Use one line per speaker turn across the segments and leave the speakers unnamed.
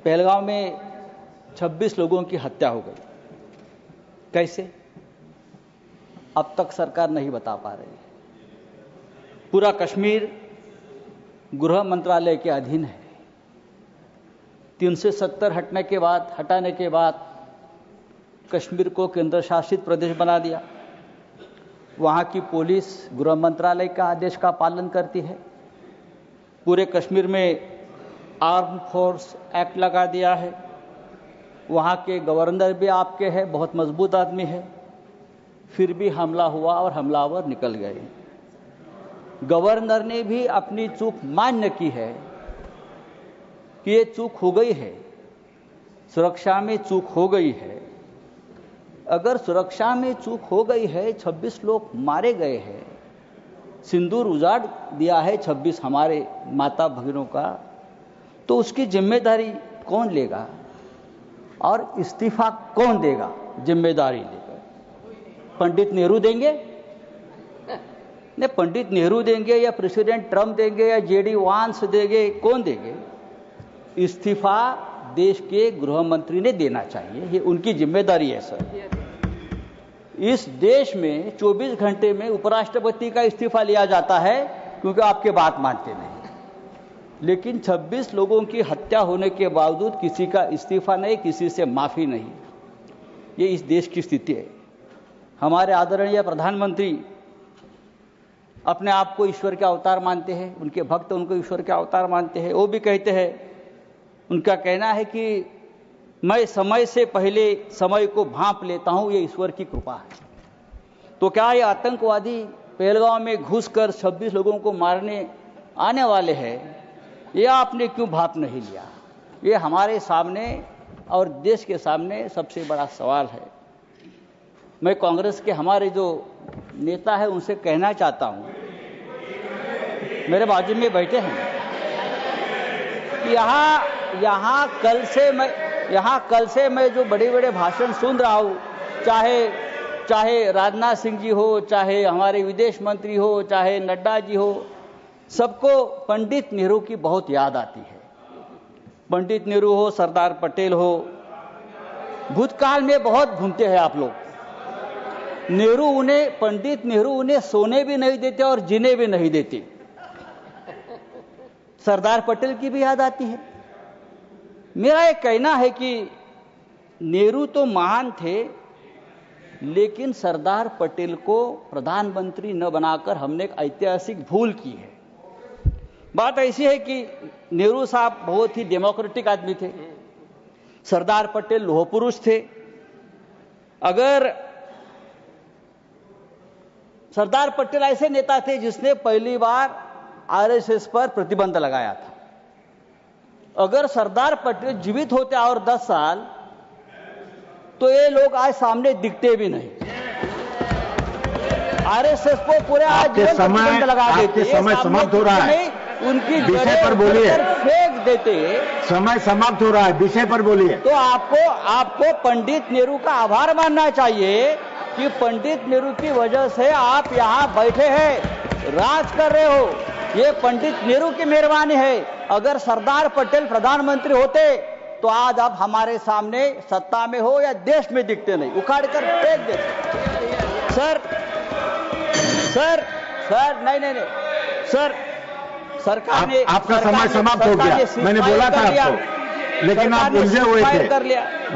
पहलगाम में 26 लोगों की हत्या हो गई। कैसे? अब तक सरकार नहीं बता पा रही। पूरा कश्मीर गृह मंत्रालय के अधीन है। 370 हटाने के बाद कश्मीर को केंद्र शासित प्रदेश बना दिया। वहाँ की पुलिस गृह मंत्रालय का आदेश का पालन करती है। पूरे कश्मीर में आर्म फोर्स एक्ट लगा दिया है। वहाँ के गवर्नर भी आपके हैं, बहुत मजबूत आदमी है। फिर भी हमला हुआ और हमलावर निकल गए। गवर्नर ने भी अपनी चूक मान्य की है कि ये चूक हो गई है, सुरक्षा में चूक हो गई है। अगर सुरक्षा में चूक हो गई है, 26 लोग मारे गए हैं, सिंदूर उजाड़ दिया है 26 हमारे माता भगिनों का, तो उसकी जिम्मेदारी कौन लेगा और इस्तीफा कौन देगा? जिम्मेदारी लेकर पंडित नेहरू देंगे? नहीं, पंडित नेहरू देंगे या प्रेसिडेंट ट्रंप देंगे या जेडी वांस देंगे? कौन देंगे? इस्तीफा देश के गृह मंत्री ने देना चाहिए, ये उनकी जिम्मेदारी है सर। इस देश में 24 घंटे में उपराष्ट्रपति का इस्तीफा लिया जाता है क्योंकि आपके बात मानते नहीं। लेकिन 26 लोगों की हत्या होने के बावजूद किसी का इस्तीफा नहीं, किसी से माफी नहीं। ये इस देश की स्थिति है। हमारे आदरणीय प्रधानमंत्री अपने आप को ईश्वर के अवतार मानते हैं, उनके भक्त उनको ईश्वर के अवतार मानते हैं। वो भी कहते हैं, उनका कहना है कि मैं समय से पहले समय को भांप लेता हूं, ये ईश्वर की कृपा है। तो क्या ये आतंकवादी पहलगाम में घुसकर 26 लोगों को मारने आने वाले हैं? ये आपने क्यों भाप नहीं लिया? ये हमारे सामने और देश के सामने सबसे बड़ा सवाल है। मैं कांग्रेस के हमारे जो नेता है उनसे कहना चाहता हूं, मेरे बाजू में बैठे हैं, यहाँ कल से मैं जो बड़े बड़े भाषण सुन रहा हूं, चाहे राजनाथ सिंह जी हो, चाहे हमारे विदेश मंत्री हो, चाहे नड्डा जी हो, सबको पंडित नेहरू की बहुत याद आती है। पंडित नेहरू हो, सरदार पटेल हो, भूतकाल में बहुत घूमते हैं आप लोग। पंडित नेहरू उन्हें सोने भी नहीं देते और जीने भी नहीं देते। सरदार पटेल की भी याद आती है। मेरा एक कहना है कि नेहरू तो महान थे, लेकिन सरदार पटेल को प्रधानमंत्री न बनाकर हमने एक ऐतिहासिक भूल की है। बात ऐसी है कि नेहरू साहब बहुत ही डेमोक्रेटिक आदमी थे, सरदार पटेल लोह पुरुष थे। अगर सरदार पटेल ऐसे नेता थे जिसने पहली बार आरएसएस पर प्रतिबंध लगाया था। अगर सरदार पटेल जीवित होते और 10 साल, तो ये लोग आज सामने दिखते भी नहीं। आरएसएस को पूरे आजीवन प्रतिबंध लगा देते।
समय समाप्त हो रहा है,
उनकी
विषय पर बोलिए।
फेंक देते।
समय समाप्त हो रहा है, विषय पर बोलिए।
तो आपको पंडित नेहरू का आभार मानना चाहिए कि पंडित नेहरू की वजह से आप यहां बैठे हैं, राज कर रहे हो। ये पंडित नेहरू की मेहरबानी है। अगर सरदार पटेल प्रधानमंत्री होते तो आज आप हमारे सामने सत्ता में हो या देश में दिखते नहीं, उखाड़ कर फेंक देते। सर नहीं सर, सरकार ने
आपका समय समाप्त हो गया। मैंने बोला था आपको, लेकिन आप उलझे हुए थे।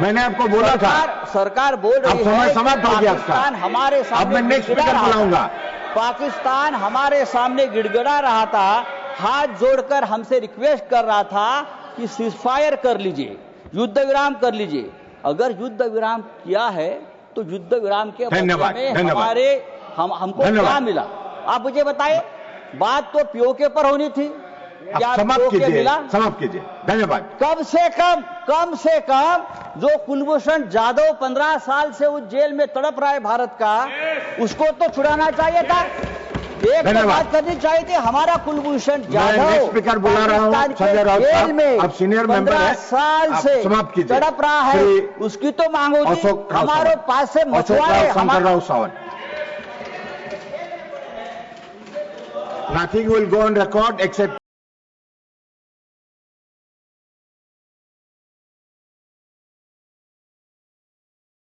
मैंने आपको बोला था।
सरकार बोल रही है
समय समाप्त हो गया आपका।
हमारे सामने
अब मैं नेक्स्ट स्पीकर बुलाऊंगा।
पाकिस्तान हमारे सामने गिड़गिड़ा रहा था, हाथ जोड़कर हमसे रिक्वेस्ट कर रहा था कि सीजफायर कर लीजिए, युद्ध विराम कर लीजिए। अगर युद्ध विराम किया है तो युद्ध विराम के बदले में हमको क्या मिला? आप मुझे बताइए। बात तो पीओके पर होनी थी, क्या पीओके मिला?
समाप्त कीजिए। धन्यवाद।
कम से कम जो कुलभूषण जाधव 15 साल से उस जेल में तड़प रहा है भारत का, उसको तो छुड़ाना चाहिए था। एक बात करनी चाहिए थी। हमारा कुलभूषण जाधव
स्पीकर बुला रहा हूं, संजय राउत साहब, आप सीनियर मेंबर हैं,
15 साल से
समाप्त कीजिए।
तड़प रहा है, उसकी तो मांग होती। हमारे पास से मछुआरे
Nothing will go on record except